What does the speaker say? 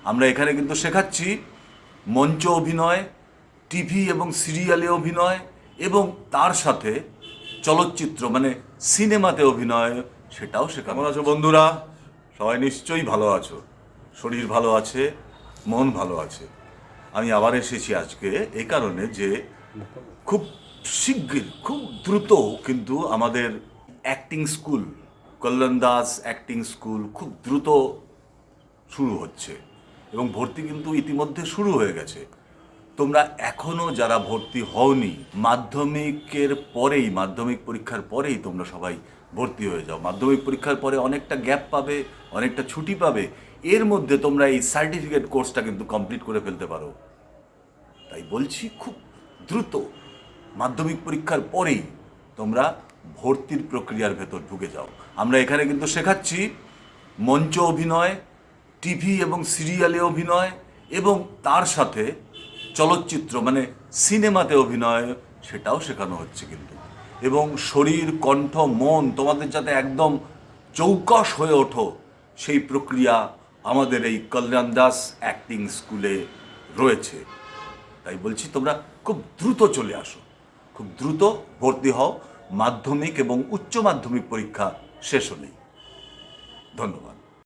আমরা এখানে কিন্তু শেখাচ্ছি মঞ্চ অভিনয়, টিভি এবং সিরিয়ালে অভিনয় এবং তার সাথে চলচ্চিত্র মানে সিনেমাতে অভিনয়, সেটাও শেখানো। কেমন আছো বন্ধুরা? সবাই নিশ্চয়ই ভালো আছো, শরীর ভালো আছে, মন ভালো আছে। আমি আবার এসেছি আজকে এই কারণে যে খুব শিগগির, খুব দ্রুত কিন্তু আমাদের অ্যাক্টিং স্কুল, কল্যাণ দাস অ্যাক্টিং স্কুল খুব দ্রুত শুরু হচ্ছে এবং ভর্তি কিন্তু ইতিমধ্যে শুরু হয়ে গেছে। তোমরা এখনও যারা ভর্তি হওনি, মাধ্যমিক পরীক্ষার পরেই তোমরা সবাই ভর্তি হয়ে যাও। মাধ্যমিক পরীক্ষার পরে অনেকটা গ্যাপ পাবে, অনেকটা ছুটি পাবে, এর মধ্যে তোমরা এই সার্টিফিকেট কোর্সটা কিন্তু কমপ্লিট করে ফেলতে পারো। তাই বলছি খুব দ্রুত মাধ্যমিক পরীক্ষার পরেই তোমরা ভর্তির প্রক্রিয়ার ভেতর ঢুকে যাও। আমরা এখানে কিন্তু শেখাচ্ছি মঞ্চ অভিনয়, টিভি এবং সিরিয়ালে অভিনয় এবং তার সাথে চলচ্চিত্র মানে সিনেমাতে অভিনয়, সেটাও শেখানো হচ্ছে কিন্তু। এবং শরীর, কণ্ঠ, মন তোমাদের যাতে একদম চৌকস হয়ে ওঠো, সেই প্রক্রিয়া আমাদের এই কল্যাণ দাস অ্যাক্টিং স্কুলে রয়েছে। তাই বলছি তোমরা খুব দ্রুত চলে আসো, খুব দ্রুত ভর্তি হও মাধ্যমিক এবং উচ্চ মাধ্যমিক পরীক্ষা শেষ হলেই। ধন্যবাদ।